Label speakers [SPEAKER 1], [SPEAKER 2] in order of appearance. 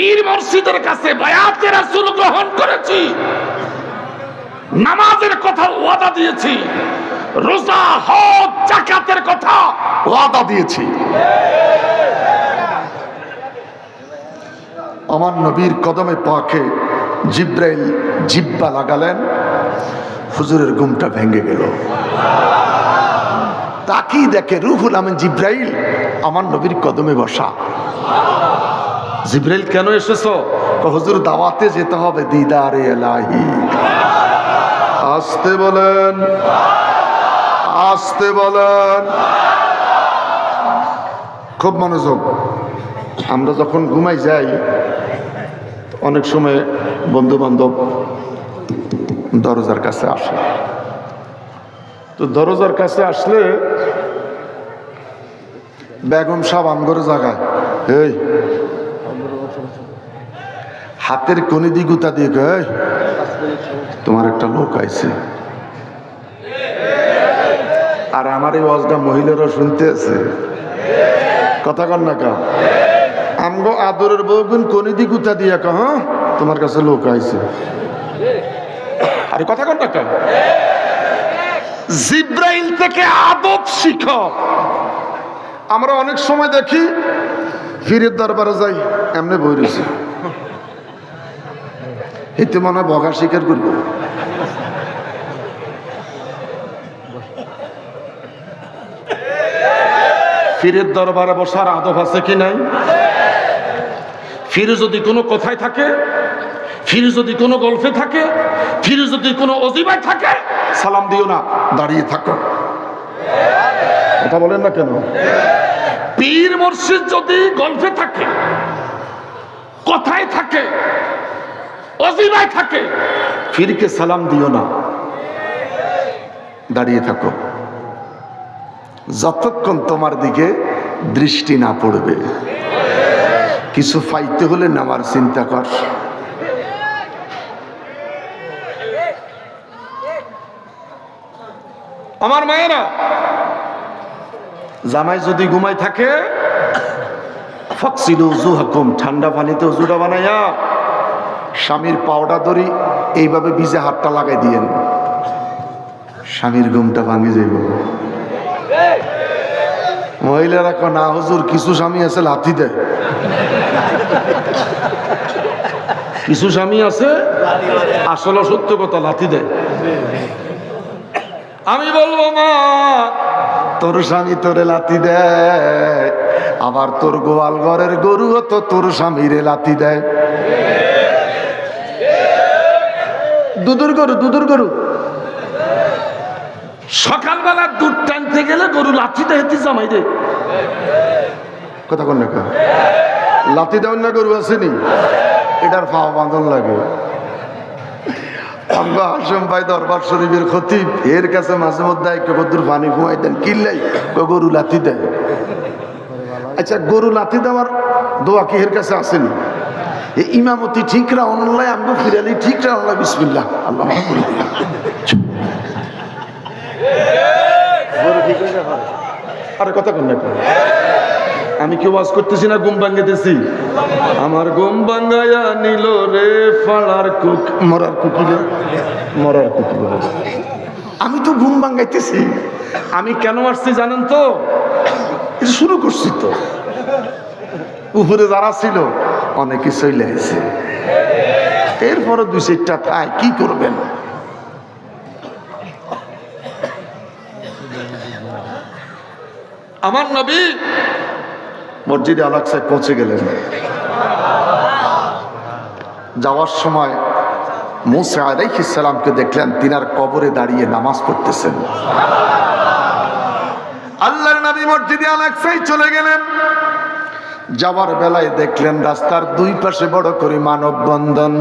[SPEAKER 1] পীর মুর্শিদের কাছে বায়াতে রাসূল গ্রহণ করেছি, নামাজের কথা ওয়াদা দিয়েছি, রোজা হজ যাকাতের কথা ওয়াদা দিয়েছি।
[SPEAKER 2] আমার নবীর কদমে পাকে জিব্রাইল জিব্বা লাগালেন, হুজুরের ঘুমটা ভেঙে গেল। তাকিয়ে দেখে রুহুল আমিন জিব্রাইল আমার নবীর কদমে বসা।
[SPEAKER 1] জিব্রাইল, কেন এসেছো?
[SPEAKER 2] হুজুর দাওয়াতে যেতে হবে দিদারে এলাহি। আসতে বলেন, আসতে বলেন, খুব মনোযোগ। আমরা যখন ঘুমাই যাই অনেক সময় বন্ধু বান্ধব দরজার কাছে আসে, তো দরজার কাছে আসলে বেগম সাহেব আমগরে জাগায়, এই হাতের কনিদি গুতা দিয়ে কয়, তোমার একটা লোক আইছে। আর আমার এই ওয়াজটা মহিলারা শুনতে আছে, কথা কন না কা আমগো আদরের বউগুন কনিদি গুতা দিয়া কহ, তোমার কাছে লোক আইছে।
[SPEAKER 1] আরে কথা কন না কা, জিব্রাইল থেকে আদব শিখো।
[SPEAKER 2] আমরা অনেক সময় দেখি ফিরের দরবারে যাই, এমনি বই রয়েছে, এতে মনে হয় বগা স্বীকার করব।
[SPEAKER 1] ফিরের দরবারে বসার আদব আছে কি নাই? ফিরে যদি কোনো কথায় থাকে, ফিরে যদি কোনো গল্পে থাকে, ফিরে যদি কোনো অজিবায় থাকে, সালাম দিও না,
[SPEAKER 2] দাঁড়িয়ে থাকো। কথা বলেন না কেন?
[SPEAKER 1] পীর মুর্শিদ যদি গল্পে থাকে, কথায় থাকে, অজিবায় থাকে,
[SPEAKER 2] ফিরকে সালাম দিও না, দাঁড়িয়ে থাকো যতক্ষণ তোমার দিকে দৃষ্টি না পড়বে। কিছু পাইতে হলে নামার চিন্তা কর।
[SPEAKER 1] আমার মায়েরা,
[SPEAKER 2] জামাই যদি ঘুমাই থাকে, ফাকসিলু যুহাকুম, ঠান্ডা পানিতে ওজুটা বানাইয়া স্বামীর পাউডা দড়ি এইভাবে ভিজে হাতটা লাগাই দিয়েন, স্বামীর ঘুমটা ভাঙে যাইব। মহিলারা কয় না হুজুর, কিছু স্বামী আছে লাথি দেয়।
[SPEAKER 1] কিছু স্বামী আছে আসলে সত্য কথা লাথি দেয়। আমি বলবো মা,
[SPEAKER 2] তোর স্বামী তোরে লাথি দেয়, আবার তোর গোয়াল ঘরের গরুও তো তোর স্বামীরে লাথি দেয়। দুধুর গরু, দুধুর গরু
[SPEAKER 1] সকালবেলা দুধ টানতে গেলে গরু লাথি দেয়, জামাই দে।
[SPEAKER 2] কথা কন না, লাথি দেওয়ার না গরু আসেনি, এটার পাওয়া বাঁধন লাগে। আমরা হাসেম ভাই দরবার শরীফের খতিব, এর কাছে মাঝে মধ্যে একটু কদ্দুর পানি ঘুমাই দেন, কিনলাই গরু লাথি দেয়। আচ্ছা, গরু লাথি দেওয়ার দোয়া কি এর কাছে আসেনি? এই ইমামতি ঠিক রাও আল্লাহ, আমগো ফিরালি ঠিক রাও আল্লাহ, বিসমিল্লাহ আল্লাহ। আরে কথা কন না, আমি কি ওয়াজ করতেছি না ঘুম ভাঙাইতেছি? আমার ঘুম ভাঙাইয়া নিল রে ফাড়ার কুক, মরার কুকুরে, মরার কুকুরে। আমি তো ঘুম ভাঙাইতেছি।
[SPEAKER 1] আমি কেন আসছি জানেন তো?
[SPEAKER 2] এটা শুরু করছি তো, উপরে যারা ছিল অনেকে চলে গেছে, এরপরে দুই চারটা থাই, কি করবেন?
[SPEAKER 1] আমার নবী
[SPEAKER 2] মসজিদে আল আকসায় পৌঁছে গেলেন। যাওয়ার সময় মুসা আলাইহিস সালামকে দেখলেন, তিনার কবরে দাঁড়িয়ে নামাজ পড়তেছেন। আল্লাহর নবী মসজিদে আল আকসায় চলে গেলেন। যাওয়ার বেলায় দেখলেন রাস্তার দুই পাশে বড় করে মানববন্ধন।